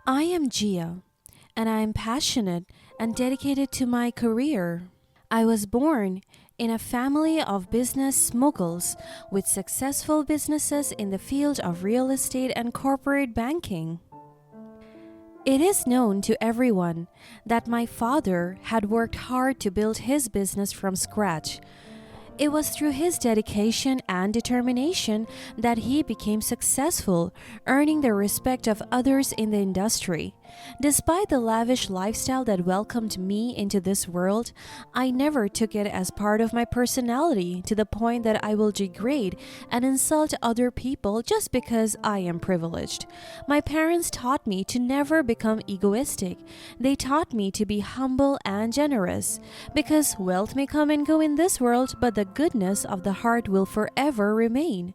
I am Gia, and I am passionate and dedicated to my career. I was born in a family of business moguls with successful businesses in the field of real estate and corporate banking. It is known to everyone that my father had worked hard to build his business from scratch. It was through his dedication and determination that he became successful, earning the respect of others in the industry. Despite the lavish lifestyle that welcomed me into this world, I never took it as part of my personality to the point that I will degrade and insult other people just because I am privileged. My parents taught me to never become egoistic. They taught me to be humble and generous, because wealth may come and go in this world, but the goodness of the heart will forever remain.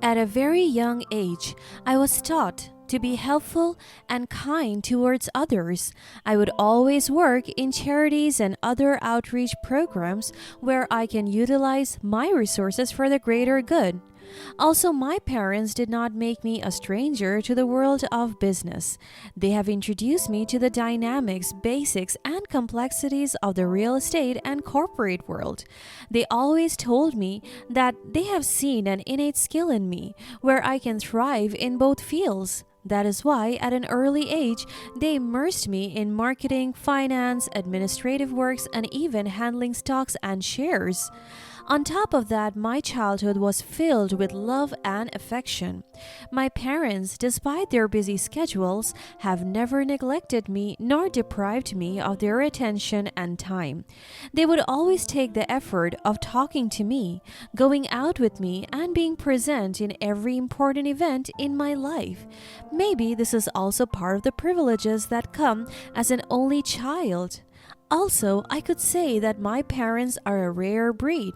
At a very young age, I was taught to be helpful and kind towards others. I would always work in charities and other outreach programs where I can utilize my resources for the greater good. Also, my parents did not make me a stranger to the world of business. They have introduced me to the dynamics, basics, and complexities of the real estate and corporate world. They always told me that they have seen an innate skill in me where I can thrive in both fields. That is why, at an early age, they immersed me in marketing, finance, administrative works, and even handling stocks and shares. On top of that, my childhood was filled with love and affection. My parents, despite their busy schedules, have never neglected me nor deprived me of their attention and time. They would always take the effort of talking to me, going out with me, and being present in every important event in my life. Maybe this is also part of the privileges that come as an only child. Also, I could say that my parents are a rare breed.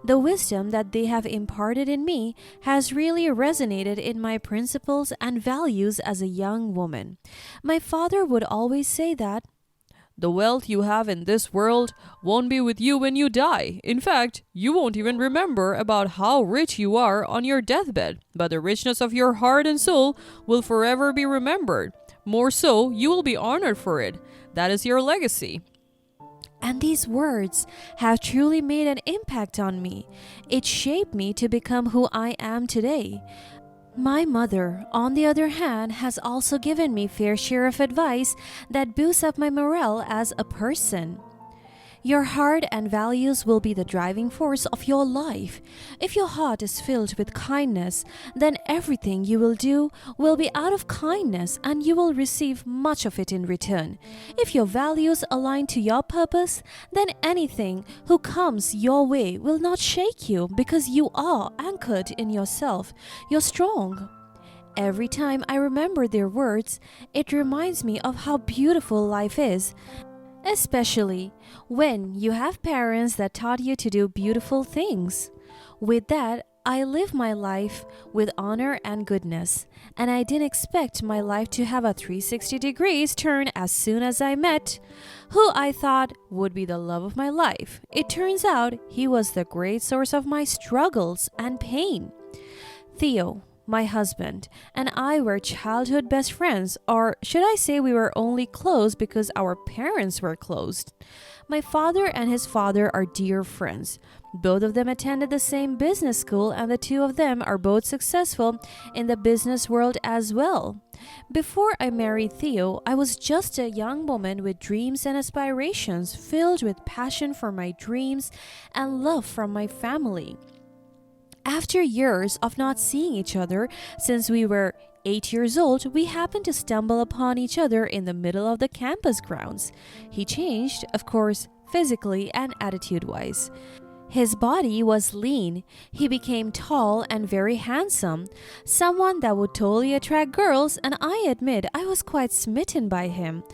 The wisdom that they have imparted in me has really resonated in my principles and values as a young woman. My father would always say that the wealth you have in this world won't be with you when you die. In fact, you won't even remember about how rich you are on your deathbed, but the richness of your heart and soul will forever be remembered. More so, you will be honored for it. That is your legacy. And these words have truly made an impact on me. It shaped me to become who I am today. My mother, on the other hand, has also given me fair share of advice that boosts up my morale as a person. Your heart and values will be the driving force of your life. If your heart is filled with kindness, then everything you will do will be out of kindness and you will receive much of it in return. If your values align to your purpose, then anything who comes your way will not shake you because you are anchored in yourself. You're strong. Every time I remember their words, it reminds me of how beautiful life is, especially when you have parents that taught you to do beautiful things. With that, I live my life with honor and goodness, and I didn't expect my life to have a 360 degrees turn as soon as I met who I thought would be the love of my life. It turns out he was the great source of my struggles and pain. Theo, my husband, and I were childhood best friends, or should I say we were only close because our parents were close. My father and his father are dear friends. Both of them attended the same business school, and the two of them are both successful in the business world as well. Before I married Theo, I was just a young woman with dreams and aspirations, filled with passion for my dreams and love from my family. After years of not seeing each other since we were 8 years old, we happened to stumble upon each other in the middle of the campus grounds. He changed, of course, physically and attitude-wise. His body was lean. He became tall and very handsome, someone that would totally attract girls, and I admit I was quite smitten by him.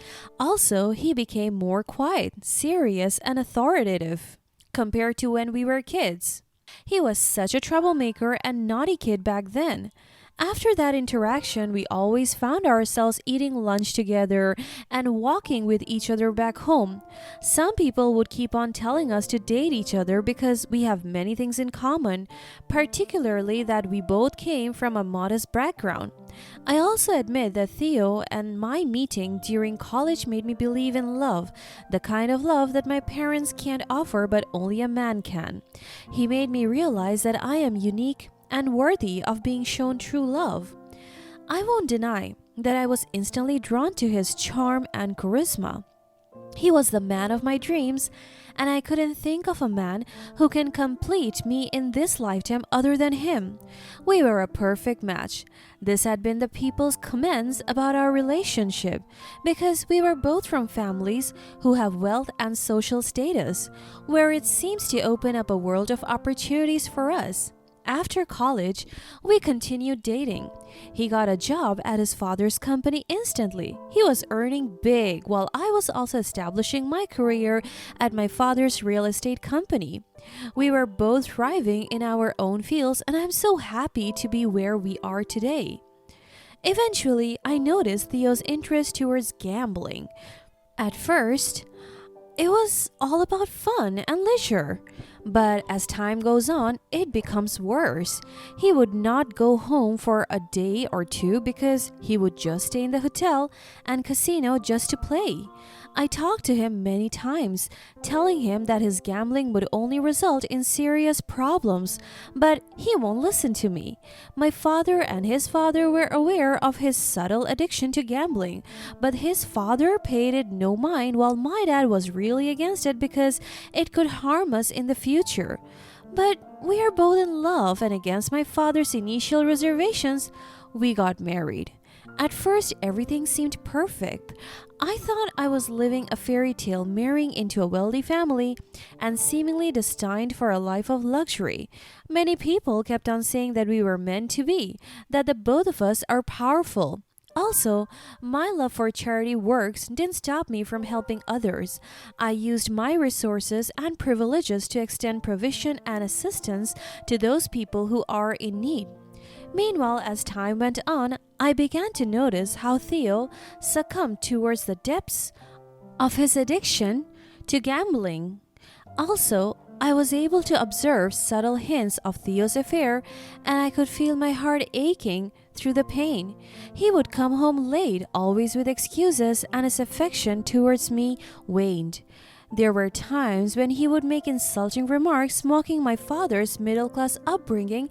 Also, he became more quiet, serious, and authoritative compared to when we were kids. He was such a troublemaker and naughty kid back then. After that interaction, we always found ourselves eating lunch together and walking with each other back home. Some people would keep on telling us to date each other because we have many things in common, particularly that we both came from a modest background. I also admit that Theo and my meeting during college made me believe in love, the kind of love that my parents can't offer but only a man can. He made me realize that I am unique and worthy of being shown true love. I won't deny that I was instantly drawn to his charm and charisma. He was the man of my dreams, and I couldn't think of a man who can complete me in this lifetime other than him. We were a perfect match. This had been the people's comments about our relationship because we were both from families who have wealth and social status, where it seems to open up a world of opportunities for us. After college, we continued dating. He got a job at his father's company instantly. He was earning big while I was also establishing my career at my father's real estate company. We were both thriving in our own fields, and I'm so happy to be where we are today. Eventually, I noticed Theo's interest towards gambling. At first, it was all about fun and leisure. But as time goes on, it becomes worse. He would not go home for a day or two because he would just stay in the hotel and casino just to play. I talked to him many times, telling him that his gambling would only result in serious problems, but he won't listen to me. My father and his father were aware of his subtle addiction to gambling, but his father paid it no mind while my dad was really against it because it could harm us in the future. But we are both in love, and against my father's initial reservations, we got married. At first, everything seemed perfect. I thought I was living a fairy tale, marrying into a wealthy family and seemingly destined for a life of luxury. Many people kept on saying that we were meant to be, that the both of us are powerful. Also, my love for charity works didn't stop me from helping others. I used my resources and privileges to extend provision and assistance to those people who are in need. Meanwhile, as time went on, I began to notice how Theo succumbed towards the depths of his addiction to gambling. Also, I was able to observe subtle hints of Theo's affair, and I could feel my heart aching through the pain. He would come home late, always with excuses, and his affection towards me waned. There were times when he would make insulting remarks mocking my father's middle-class upbringing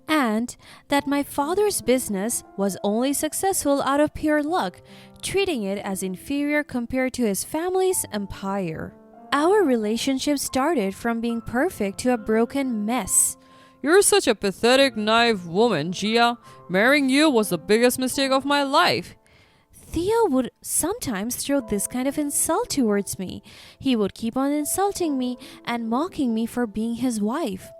and that my father's business was only successful out of pure luck, treating it as inferior compared to his family's empire. Our relationship started from being perfect to a broken mess. You're such a pathetic, naive woman, Gia. Marrying you was the biggest mistake of my life. Theo would sometimes throw this kind of insult towards me. He would keep on insulting me and mocking me for being his wife.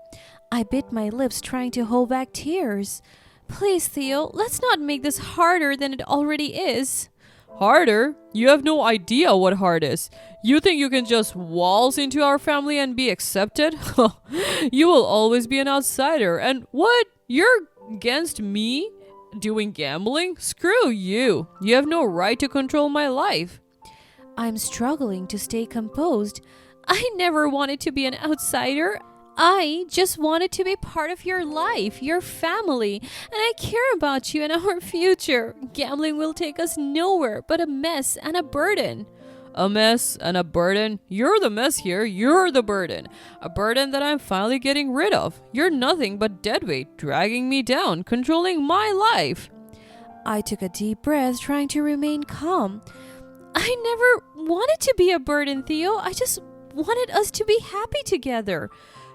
I bit my lips trying to hold back tears. Please, Theo, let's not make this harder than it already is. Harder? You have no idea what hard is. You think you can just waltz into our family and be accepted? You will always be an outsider. And what? You're against me doing gambling? Screw you. You have no right to control my life. I'm struggling to stay composed. I never wanted to be an outsider. I just wanted to be part of your life, your family, and I care about you and our future. Gambling will take us nowhere but a mess and a burden. A mess and a burden? You're the mess here. You're the burden. A burden that I'm finally getting rid of. You're nothing but deadweight, dragging me down, controlling my life. I took a deep breath, trying to remain calm. I never wanted to be a burden, Theo. I just wanted us to be happy together.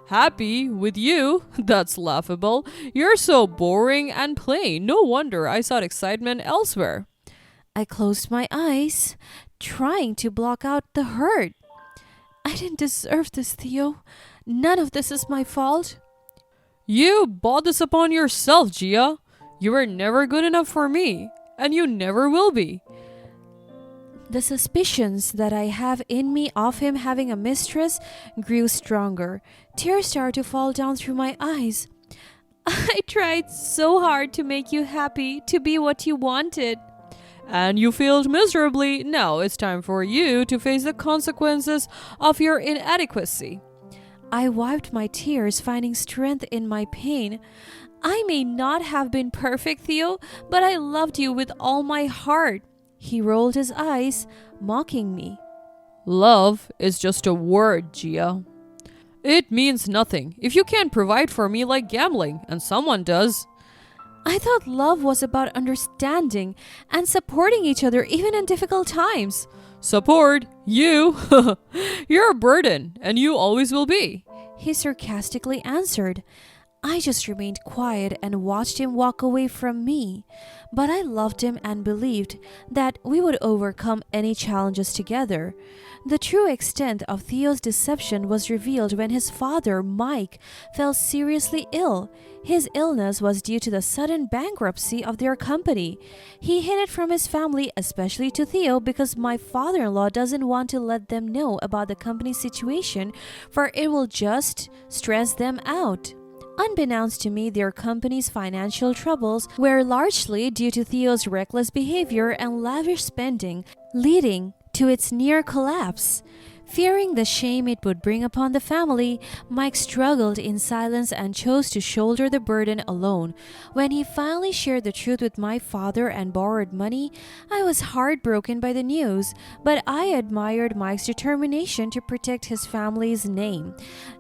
Happy with you? That's laughable. You're so boring and plain. No wonder I sought excitement elsewhere. I closed my eyes, trying to block out the hurt. I didn't deserve this, Theo. None of this is my fault. You brought this upon yourself, Gia. You were never good enough for me, and you never will be. The suspicions that I have in me of him having a mistress grew stronger. Tears started to fall down through my eyes. I tried so hard to make you happy, to be what you wanted. And you failed miserably. Now it's time for you to face the consequences of your inadequacy. I wiped my tears, finding strength in my pain. I may not have been perfect, Theo, but I loved you with all my heart. He rolled his eyes, mocking me. Love is just a word, Gia. It means nothing if you can't provide for me like gambling, and someone does. I thought love was about understanding and supporting each other even in difficult times. Support? You? You're a burden, and you always will be. He sarcastically answered. I just remained quiet and watched him walk away from me. But I loved him and believed that we would overcome any challenges together. The true extent of Theo's deception was revealed when his father, Mike, fell seriously ill. His illness was due to the sudden bankruptcy of their company. He hid it from his family, especially to Theo, because my father-in-law doesn't want to let them know about the company's situation, for it will just stress them out. Unbeknownst to me, their company's financial troubles were largely due to Theo's reckless behavior and lavish spending, leading to its near collapse. Fearing the shame it would bring upon the family, Mike struggled in silence and chose to shoulder the burden alone. When he finally shared the truth with my father and borrowed money, I was heartbroken by the news, but I admired Mike's determination to protect his family's name,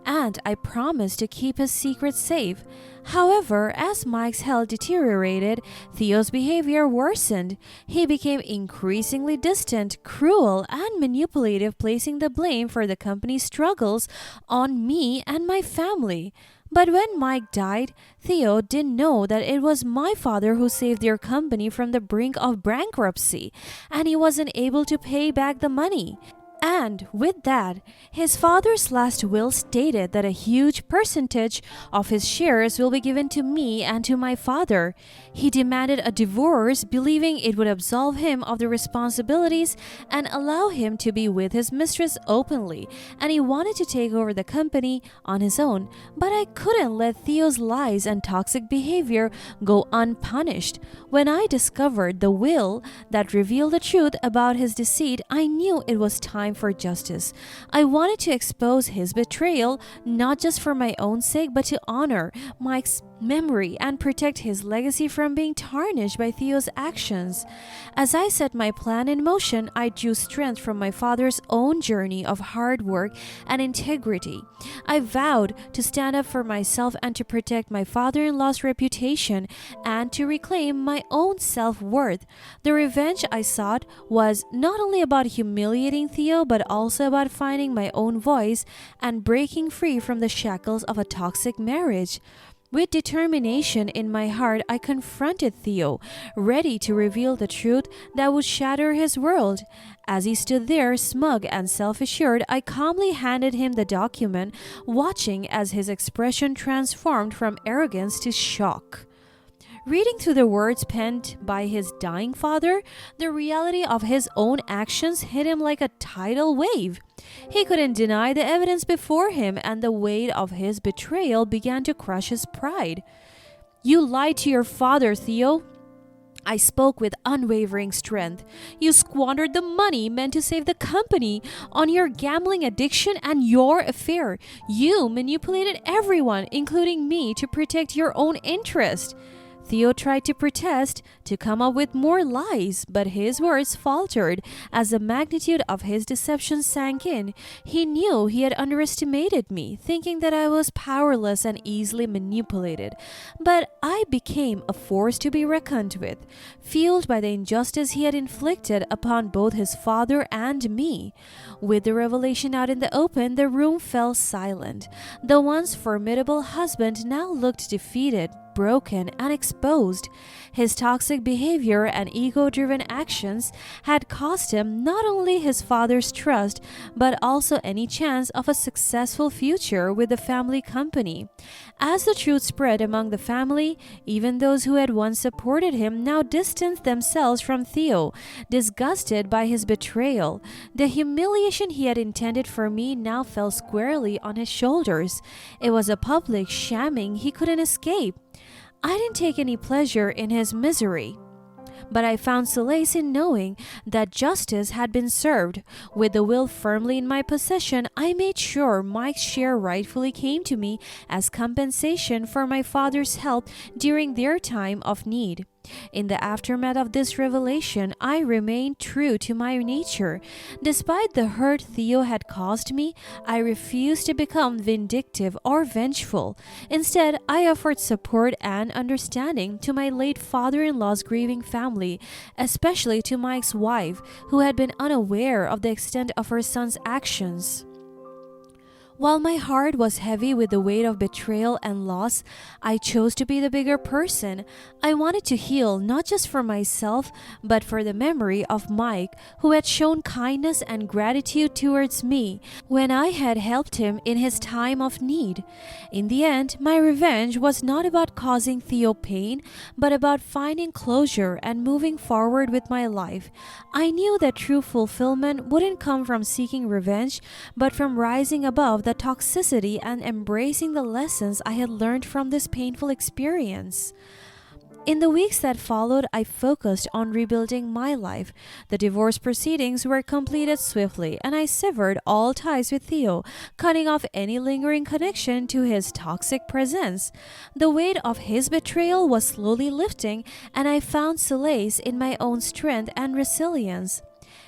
and I promised to keep his secret safe. However, as Mike's health deteriorated, Theo's behavior worsened. He became increasingly distant, cruel, and manipulative, placing the blame for the company's struggles on me and my family. But when Mike died, Theo didn't know that it was my father who saved their company from the brink of bankruptcy, and he wasn't able to pay back the money. And with that, his father's last will stated that a huge percentage of his shares will be given to me and to my father. He demanded a divorce, believing it would absolve him of the responsibilities and allow him to be with his mistress openly, and he wanted to take over the company on his own. But I couldn't let Theo's lies and toxic behavior go unpunished. When I discovered the will that revealed the truth about his deceit, I knew it was time for justice. I wanted to expose his betrayal, not just for my own sake, but to honor Mike's memory and protect his legacy from being tarnished by Theo's actions. As I set my plan in motion, I drew strength from my father's own journey of hard work and integrity. I vowed to stand up for myself and to protect my father-in-law's reputation and to reclaim my own self-worth. The revenge I sought was not only about humiliating Theo, but also about finding my own voice and breaking free from the shackles of a toxic marriage. With determination in my heart, I confronted Theo, ready to reveal the truth that would shatter his world. As he stood there, smug and self-assured, I calmly handed him the document, watching as his expression transformed from arrogance to shock. Reading through the words penned by his dying father, the reality of his own actions hit him like a tidal wave. He couldn't deny the evidence before him, and the weight of his betrayal began to crush his pride. "You lied to your father, Theo," I spoke with unwavering strength. "You squandered the money meant to save the company on your gambling addiction and your affair. You manipulated everyone, including me, to protect your own interest." Theo tried to protest, to come up with more lies, but his words faltered as the magnitude of his deception sank in. He knew he had underestimated me, thinking that I was powerless and easily manipulated. But I became a force to be reckoned with, fueled by the injustice he had inflicted upon both his father and me. With the revelation out in the open, the room fell silent. The once formidable husband now looked defeated, broken, and exposed. His toxic behavior and ego-driven actions had cost him not only his father's trust, but also any chance of a successful future with the family company. As the truth spread among the family, even those who had once supported him now distanced themselves from Theo, disgusted by his betrayal. The humiliation he had intended for me now fell squarely on his shoulders. It was a public shamming he couldn't escape. I didn't take any pleasure in his misery, but I found solace in knowing that justice had been served. With the will firmly in my possession, I made sure Mike's share rightfully came to me as compensation for my father's help during their time of need. In the aftermath of this revelation, I remained true to my nature. Despite the hurt Theo had caused me, I refused to become vindictive or vengeful. Instead, I offered support and understanding to my late father-in-law's grieving family, especially to Mike's wife, who had been unaware of the extent of her son's actions. While my heart was heavy with the weight of betrayal and loss, I chose to be the bigger person. I wanted to heal not just for myself, but for the memory of Mike, who had shown kindness and gratitude towards me when I had helped him in his time of need. In the end, my revenge was not about causing Theo pain, but about finding closure and moving forward with my life. I knew that true fulfillment wouldn't come from seeking revenge, but from rising above the toxicity and embracing the lessons I had learned from this painful experience. In the weeks that followed, I focused on rebuilding my life. The divorce proceedings were completed swiftly, and I severed all ties with Theo, cutting off any lingering connection to his toxic presence. The weight of his betrayal was slowly lifting, and I found solace in my own strength and resilience.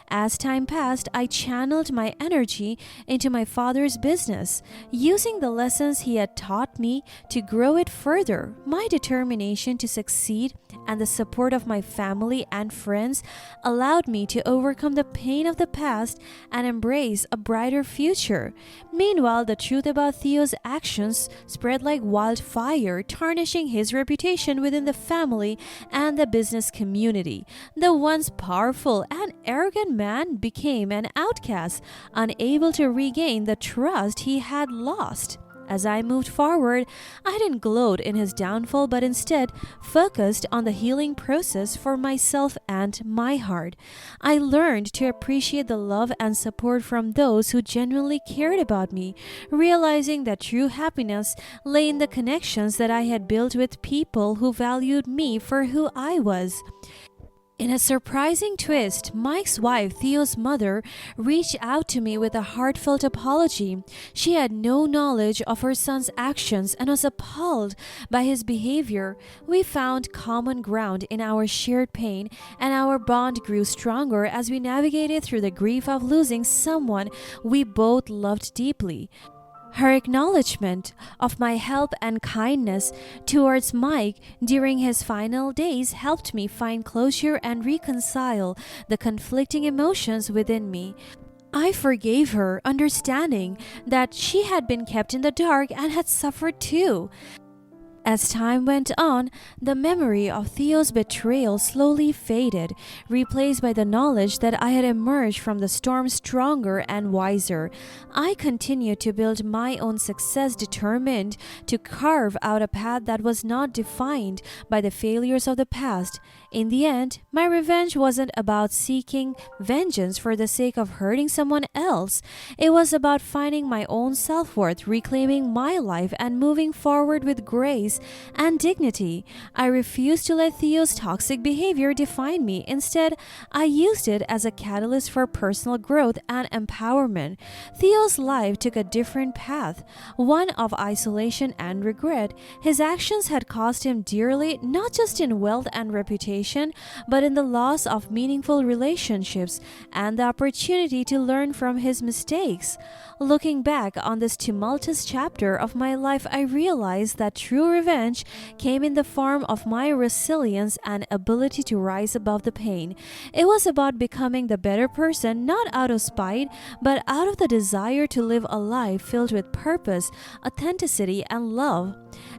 As time passed, I channeled my energy into my father's business, using the lessons he had taught me to grow it further. My determination to succeed and the support of my family and friends allowed me to overcome the pain of the past and embrace a brighter future. Meanwhile, the truth about Theo's actions spread like wildfire, tarnishing his reputation within the family and the business community. The once powerful and arrogant man became an outcast, unable to regain the trust he had lost. As I moved forward, I didn't gloat in his downfall, but instead focused on the healing process for myself and my heart. I learned to appreciate the love and support from those who genuinely cared about me, realizing that true happiness lay in the connections that I had built with people who valued me for who I was. In a surprising twist, Mike's wife, Theo's mother, reached out to me with a heartfelt apology. She had no knowledge of her son's actions and was appalled by his behavior. We found common ground in our shared pain, and our bond grew stronger as we navigated through the grief of losing someone we both loved deeply. Her acknowledgement of my help and kindness towards Mike during his final days helped me find closure and reconcile the conflicting emotions within me. I forgave her, understanding that she had been kept in the dark and had suffered too. As time went on, the memory of Theo's betrayal slowly faded, replaced by the knowledge that I had emerged from the storm stronger and wiser. I continued to build my own success, determined to carve out a path that was not defined by the failures of the past. In the end, my revenge wasn't about seeking vengeance for the sake of hurting someone else. It was about finding my own self-worth, reclaiming my life, and moving forward with grace and dignity. I refused to let Theo's toxic behavior define me. Instead, I used it as a catalyst for personal growth and empowerment. Theo's life took a different path, one of isolation and regret. His actions had cost him dearly, not just in wealth and reputation, but in the loss of meaningful relationships and the opportunity to learn from his mistakes. Looking back on this tumultuous chapter of my life, I realized that true revenge came in the form of my resilience and ability to rise above the pain. It was about becoming the better person, not out of spite, but out of the desire to live a life filled with purpose, authenticity, and love.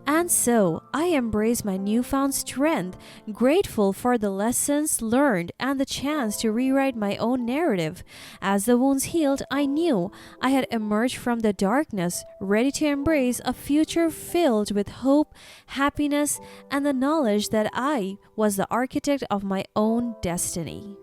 And so, I embraced my newfound strength, grateful for the lessons learned and the chance to rewrite my own narrative. As the wounds healed, I knew I had emerged from the darkness, ready to embrace a future filled with hope, happiness, and the knowledge that I was the architect of my own destiny.